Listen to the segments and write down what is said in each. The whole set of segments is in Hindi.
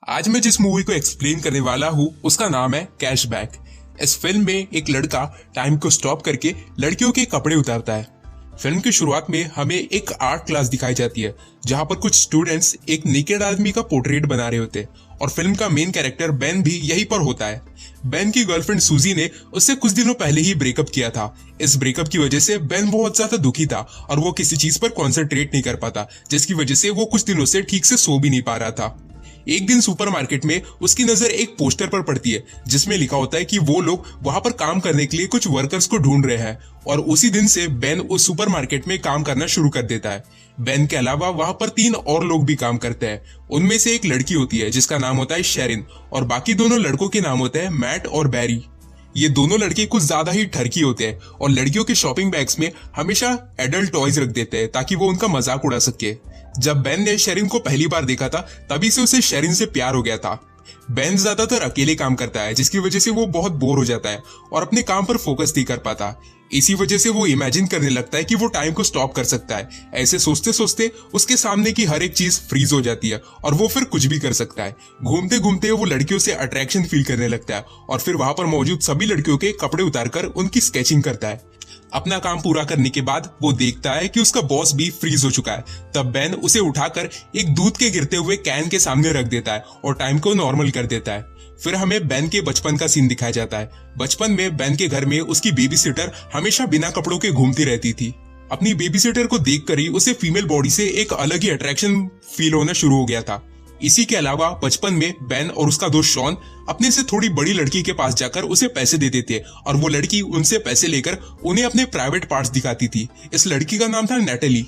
आज मैं जिस मूवी को एक्सप्लेन करने वाला हूँ उसका नाम है कैशबैक। इस फिल्म में एक लड़का टाइम को स्टॉप करके लड़कियों के कपड़े उतारता है। फिल्म की शुरुआत में हमें एक आर्ट क्लास दिखाई जाती है जहां पर कुछ स्टूडेंट्स एक नेकेड आदमी का पोर्ट्रेट बना रहे होते हैं और फिल्म का मेन कैरेक्टर बेन भी यहीं पर होता है। बेन की गर्लफ्रेंड सूजी ने उससे कुछ दिनों पहले ही ब्रेकअप किया था। इस ब्रेकअप की वजह से बेन बहुत ज्यादा दुखी था और वो किसी चीज पर कॉन्सेंट्रेट नहीं कर पाता, जिसकी वजह से वो कुछ दिनों से ठीक से सो भी नहीं पा रहा था। एक दिन सुपरमार्केट में उसकी नजर एक पोस्टर पर पड़ती है जिसमें लिखा होता है कि वो लोग वहां पर काम करने के लिए कुछ वर्कर्स को ढूंढ रहे हैं और उसी दिन से बेन उस सुपरमार्केट में काम करना शुरू कर देता है। बेन के अलावा वहां पर 3 और लोग भी काम करते हैं। उनमें से एक लड़की होती है जिसका नाम होता है शेरिन और बाकी दोनों लड़कों के नाम होते हैं मैट और बैरी। ये दोनों लड़के कुछ ज्यादा ही ठरकी होते हैं और लड़कियों के शॉपिंग बैग्स में हमेशा एडल्ट टॉयज रख देते हैं ताकि वो उनका मजाक उड़ा सके। जब बेन ने शेरिन को पहली बार देखा था तभी से उसे शेरिन से प्यार हो गया था। बेन ज्यादातर अकेले काम करता है जिसकी वजह से वो बहुत बोर हो जाता है और अपने काम पर फोकस नहीं कर पाता। इसी वजह से वो इमेजिन करने लगता है कि वो टाइम को स्टॉप कर सकता है। ऐसे सोचते सोचते उसके सामने की हर एक चीज फ्रीज हो जाती है और वो फिर कुछ भी कर सकता है। घूमते घूमते वो लड़कियों से अट्रैक्शन फील करने लगता है और फिर वहां पर मौजूद सभी लड़कियों के कपड़े उतारकर उनकी स्केचिंग करता है। अपना काम पूरा करने के बाद वो देखता है कि उसका बॉस भी फ्रीज हो चुका है। तब बेन उसे उठाकर एक दूध के गिरते हुए कैन के सामने रख देता है और टाइम को नॉर्मल कर देता है। फिर हमें बेन के बचपन का सीन दिखाया जाता है। बचपन में बेन के घर में उसकी बेबी सिटर हमेशा बिना कपड़ों के घूमती रहती थी। अपनी बेबी सिटर को देखकर ही उसे फीमेल बॉडी से एक अलग ही अट्रैक्शन फील होना शुरू हो गया था। इसी के अलावा बचपन में बेन और उसका दोस्त शॉन अपने से थोड़ी बड़ी लड़की के पास जाकर उसे पैसे देते थे और वो लड़की उनसे पैसे लेकर उन्हें अपने प्राइवेट पार्ट्स दिखाती थी। इस लड़की का नाम था नेटली।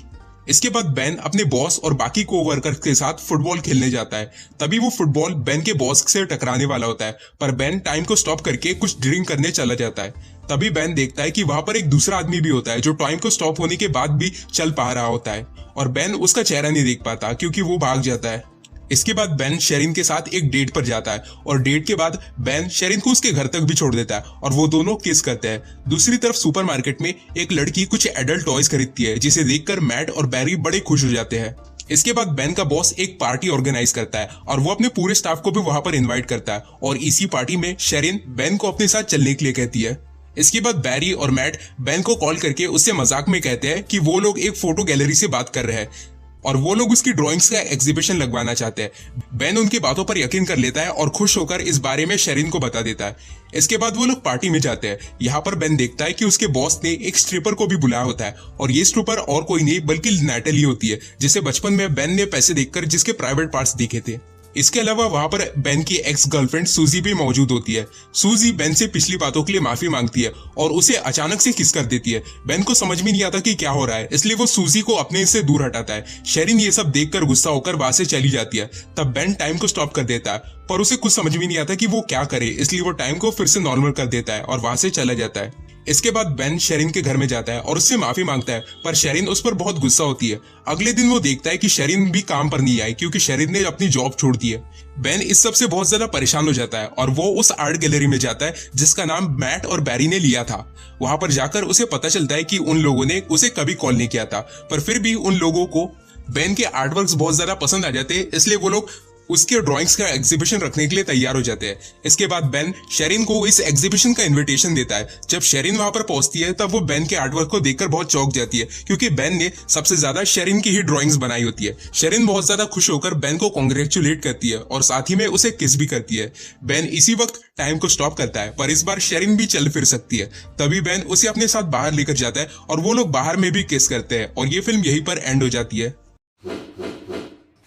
इसके बाद बेन अपने बॉस और बाकी कोवर्कर्स के साथ फुटबॉल खेलने जाता है। तभी वो फुटबॉल बेन के बॉस से टकराने वाला होता है, पर बेन टाइम को स्टॉप करके कुछ ड्रिंक करने चला जाता है। तभी बेन देखता है कि वहां पर एक दूसरा आदमी भी होता है जो टाइम को स्टॉप होने के बाद भी चल पा रहा होता है और बेन उसका चेहरा नहीं देख पाता क्योंकि वो भाग जाता है। इसके बाद बेन शेरिन के साथ एक डेट पर जाता है और डेट के बाद बेन शेरिन को उसके घर तक भी छोड़ देता है और वो दोनों किस करते हैं। दूसरी तरफ सुपरमार्केट में एक लड़की कुछ एडल्ट टॉयज खरीदती है जिसे देखकर मैट और बैरी बड़े खुश हो जाते हैं। इसके बाद बेन का बॉस एक पार्टी ऑर्गेनाइज करता है और वो अपने पूरे स्टाफ को भी वहां पर इन्वाइट करता है और इसी पार्टी में शेरिन बेन को अपने साथ चलने के लिए कहती है। इसके बाद बैरी और मैट बेन को कॉल करके उससे मजाक में कहते हैं कि वो लोग एक फोटो गैलरी से बात कर रहे हैं और वो लोग उसकी ड्राइंग्स का एग्जीबिशन लगवाना चाहते हैं। बेन उनकी बातों पर यकीन कर लेता है और खुश होकर इस बारे में शेरिन को बता देता है। इसके बाद वो लोग पार्टी में जाते हैं। यहाँ पर बेन देखता है कि उसके बॉस ने एक स्ट्रिपर को भी बुलाया होता है और ये स्ट्रिपर और कोई नहीं बल्कि नेटली होती है जिसे बचपन में बेन ने पैसे देकर जिसके प्राइवेट पार्ट्स देखे थे। इसके अलावा वहां पर बेन की एक्स गर्लफ्रेंड सूजी भी मौजूद होती है। सूजी बेन से पिछली बातों के लिए माफी मांगती है और उसे अचानक से किस कर देती है। बेन को समझ में नहीं आता कि क्या हो रहा है, इसलिए वो सूजी को अपने से दूर हटाता है। शेरिन ये सब देखकर गुस्सा होकर वहां से चली जाती है। तब बेन टाइम को स्टॉप कर देता है पर उसे कुछ समझ में नहीं आता कि वो क्या करे, इसलिए वो टाइम को फिर से नॉर्मल कर देता है और वहां से चला जाता है। इसके बाद बेन शेरिन के घर में जाता है और उससे माफी मांगता है, पर शेरिन उस पर बहुत गुस्सा होती है। अगले दिन वो देखता है कि शेरिन भी काम पर नहीं आई क्योंकि शेरिन ने अपनी जॉब छोड़ दी है। बेन इस सब से बहुत ज्यादा परेशान हो जाता है और वो उस आर्ट गैलरी में जाता है जिसका नाम मैट और बैरी ने लिया था। वहां पर जाकर उसे पता चलता है कि उन लोगों ने उसे कभी कॉल नहीं किया था, पर फिर भी उन लोगों को बेन के आर्टवर्क्स बहुत ज्यादा पसंद आ जाते हैं, इसलिए वो लोग उसके ड्राइंग्स का एग्जीबिशन रखने के लिए तैयार हो जाते हैं। इसके बाद बेन शेरिन को इस एग्जीबिशन का इनविटेशन देता है। जब शेरिन वहां पर पहुंचती है तब वो बेन के आर्टवर्क को देखकर बहुत चौंक जाती है क्योंकि बेन ने सबसे ज्यादा शेरिन की ही ड्राइंग्स बनाई होती है। शेरिन बहुत ज्यादा खुश होकर बेन को कॉन्ग्रेचुलेट करती है और साथ ही में उसे किस भी करती है। बेन इसी वक्त टाइम को स्टॉप करता है, पर इस बार शेरिन भी चल फिर सकती है। तभी बेन उसे अपने साथ बाहर लेकर जाता है और वो लोग बाहर में भी किस करते हैं और ये फिल्म यहीं पर एंड हो जाती है।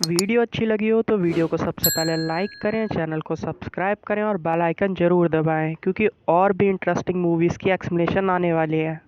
वीडियो अच्छी लगी हो तो वीडियो को सबसे पहले लाइक करें, चैनल को सब्सक्राइब करें और बेल आइकन जरूर दबाएं क्योंकि और भी इंटरेस्टिंग मूवीज़ की एक्सप्लेनेशन आने वाली है।